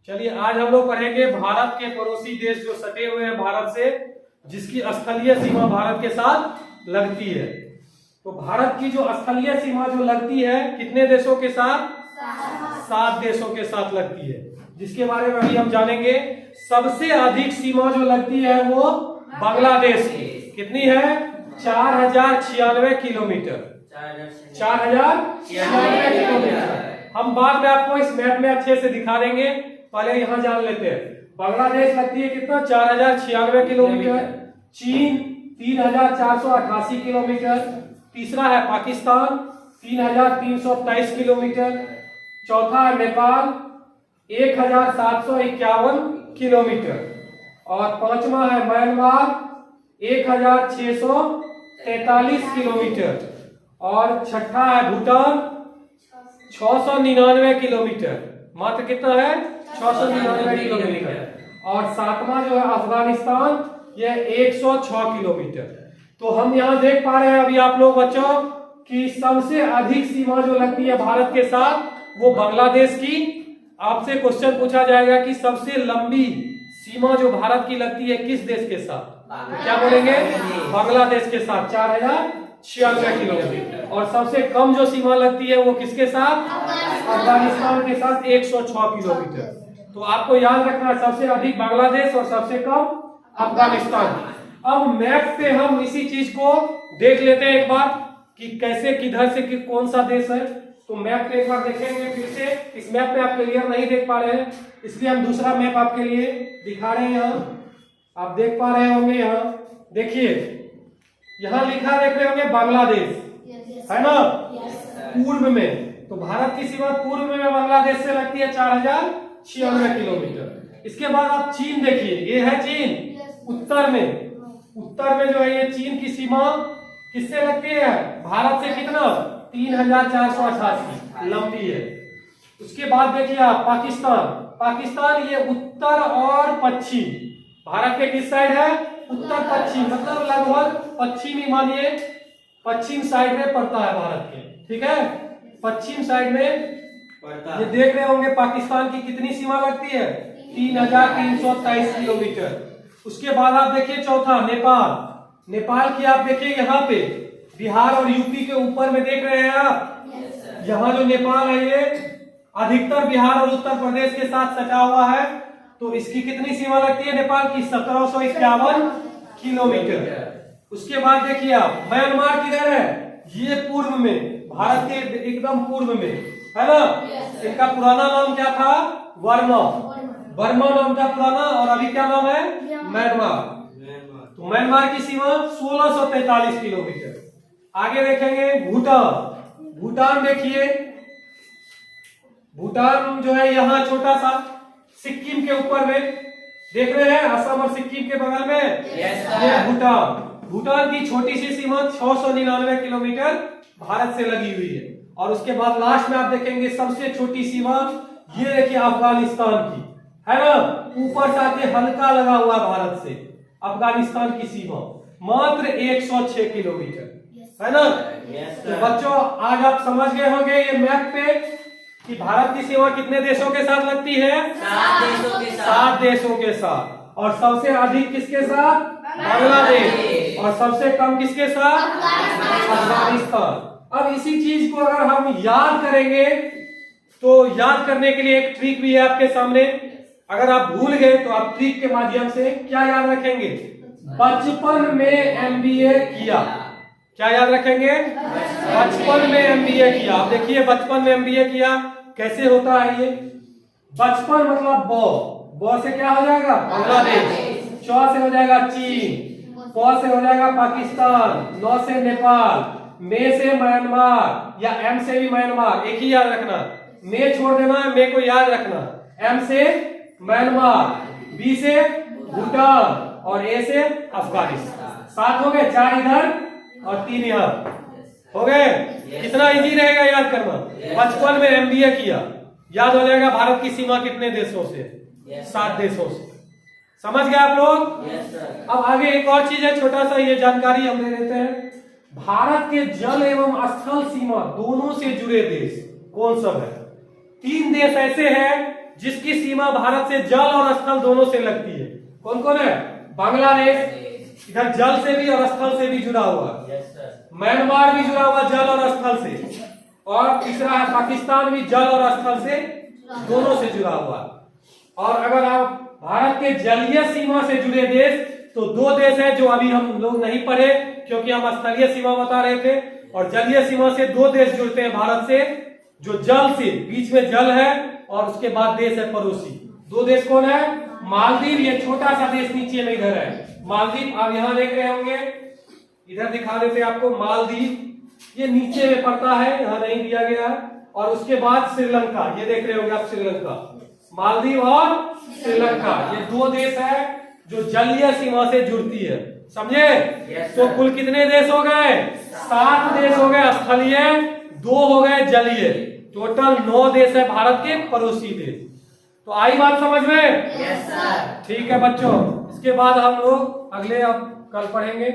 चलिए आज हम लोग पढ़ेंगे भारत के पड़ोसी देश जो सटे हुए हैं भारत से, जिसकी स्थलीय सीमा भारत के साथ लगती है। तो भारत की जो स्थलीय सीमा जो लगती है कितने देशों के साथ? 7 देशों के साथ लगती है, जिसके बारे में अभी हम जानेंगे। सबसे अधिक सीमा जो लगती है वो बांग्लादेश की। कितनी है? 4096 किलोमीटर। 4096 किलोमीटर। हम बाद में आपको इस मैप में अच्छे से दिखा देंगे, पहले यहाँ जान लेते हैं। बांग्लादेश लगती है कितना? 4096 किलोमीटर। चीन 3488 किलोमीटर। तीसरा है पाकिस्तान 3323 किलोमीटर। चौथा है नेपाल 1751 किलोमीटर। और पांचवा है म्यांमार 1643 किलोमीटर। और छठा है भूटान 699 किलोमीटर। मात्र कितना है? 699 किलोमीटर। और सातवां जो है अफगानिस्तान, यह 106 किलोमीटर। तो हम यहाँ देख पा रहे हैं अभी आप लोग बच्चों कि सबसे अधिक सीमा जो लगती है भारत के साथ वो बांग्लादेश की। आपसे क्वेश्चन पूछा जाएगा कि सबसे लंबी सीमा जो भारत की लगती है किस देश के साथ? तो क्या बोलेंगे? बांग्लादेश के साथ 4096 किलोमीटर। और सबसे कम जो सीमा लगती है वो किसके साथ? अफगानिस्तान के साथ 106 किलोमीटर। तो आपको याद रखना है सबसे अधिक बांग्लादेश और सबसे कम अफगानिस्तान। अब मैप पे हम इसी चीज को देख लेते हैं एक बार कि कैसे किधर से कि कौन सा देश है। तो मैप पे एक बार देखेंगे फिर से। इस मैप पे आप क्लियर नहीं देख पा रहे हैं, इसलिए हम दूसरा मैप आपके लिए दिखा रहे हैं। यहाँ आप देख पा रहे होंगे, यहाँ देखिए, यहाँ लिखा देख रहे होंगे बांग्लादेश, है ना? पूर्व में। तो भारत की सीमा पूर्व में बांग्लादेश से लगती है 4096 किलोमीटर। इसके बाद आप चीन देखिए, ये है चीन उत्तर में। उत्तर में जो है ये चीन की सीमा किससे लगती है? भारत से कितना? 3488 लंबी है। उसके बाद देखिए आप पाकिस्तान। पाकिस्तान ये उत्तर और पश्चिम, भारत के किस साइड है? उत्तर पश्चिम, मतलब लगभग पश्चिमी, मानिए पश्चिम साइड में पड़ता है भारत के, ठीक है? पश्चिम साइड में पड़ता है। ये देख रहे होंगे पाकिस्तान की कितनी सीमा लगती है? 3323 किलोमीटर। उसके बाद आप देखिए चौथा नेपाल। नेपाल की आप देखिए यहाँ पे बिहार और यूपी के ऊपर में देख रहे हैं आप। यहाँ जो नेपाल है ये अधिकतर बिहार और उत्तर प्रदेश के साथ सटा हुआ है। तो इसकी कितनी सीमा लगती है नेपाल की? 1751 किलोमीटर। उसके बाद देखिए आप म्यांमार किधर है? ये पूर्व में, भारत के एकदम पूर्व में, है ना? इनका पुराना नाम क्या था? वर्मा। वर्मा नाम था पुराना, और अभी क्या नाम है? म्यांमार। तो म्यांमार की सीमा 1643 किलोमीटर। आगे देखेंगे भूटान। भूटान देखिए, भूटान जो है यहाँ छोटा सा सिक्किम के ऊपर में देख रहे हैं, असम और सिक्किम के बगल में ये भूटान। भूटान की छोटी सी सीमा 699 किलोमीटर भारत से लगी हुई है। और उसके बाद लास्ट में आप देखेंगे सबसे छोटी सीमा, ये देखिए अफगानिस्तान की, है ना? ऊपर से आके हल्का लगा हुआ भारत से अफगानिस्तान की सीमा मात्र 106 किलोमीटर, है ना? तो बच्चों आज आप समझ गए होंगे ये मैप पे कि भारत की सीमा कितने देशों के साथ लगती है? 7 देशों के साथ। और सबसे अधिक किसके साथ? बांग्लादेश। और सबसे कम किसके साथ? अफगानिस्तान। अब इसी चीज को अगर हम याद करेंगे तो याद करने के लिए एक ट्रिक भी है आपके सामने। अगर आप भूल गए तो आप ट्रिक के माध्यम से क्या याद रखेंगे? बचपन में एमबीए किया। क्या याद रखेंगे? बचपन में एमबीए किया। आप देखिए बचपन में एमबीए किया कैसे होता है ये? बचपन मतलब ब से क्या हो जाएगा? बांग्लादेश। च से हो जाएगा चीन। प से हो जाएगा पाकिस्तान। न से नेपाल। मे से म्यांमार, या एम से भी म्यांमार। एक ही याद रखना, मे छोड़ देना है, मे को याद रखना। एम से म्यांमार, बी से भूटान, और ए से अफगानिस्तान। 7 हो गए, 4 इधर और 3 यहाँ हो गए। कितना इजी रहेगा याद करना? बचपन में एमबीए किया, याद हो जाएगा भारत की सीमा कितने देशों से? 7 देशों से। समझ गए आप लोग? अब आगे एक और चीज है, छोटा सा ये जानकारी हम ले लेते हैं। भारत के जल एवं स्थल सीमा दोनों से जुड़े देश कौन सब है? 3 देश ऐसे हैं जिसकी सीमा भारत से जल और स्थल दोनों से लगती है। कौन कौन है? बांग्लादेश, इधर जल से भी और स्थल से भी जुड़ा हुआ है। म्यांमार भी जुड़ा हुआ जल और स्थल से, और तीसरा है पाकिस्तान भी जल और स्थल से दोनों से जुड़ा हुआ है। और अगर आप भारत के जलीय सीमा से जुड़े देश, तो दो देश है जो अभी हम लोग नहीं पढ़े क्योंकि हम स्थलीय सीमा बता रहे थे, और जलीय सीमा से दो देश जुड़ते हैं भारत से, जो जल से बीच में जल है और उसके बाद देश है पड़ोसी। दो देश कौन है? मालदीव, ये छोटा सा देश नीचे में इधर है मालदीव, आप यहाँ देख रहे होंगे, इधर दिखा देते हैं आपको मालदीव, ये नीचे में पड़ता है, यहाँ नहीं दिया गया है। और उसके बाद श्रीलंका, ये देख रहे होंगे आप श्रीलंका, मालदीव और श्रीलंका, ये दो देश है जो जलीय सीमा से जुड़ती है। समझे? तो कुल कितने देश हो गए? 7 देश हो गए स्थलीय, 2 हो गए जलीय, टोटल 9 देश है भारत के पड़ोसी देश। तो आई बात समझ में? Yes sir. ठीक है बच्चों, इसके बाद हम लोग अगले अब कल पढ़ेंगे।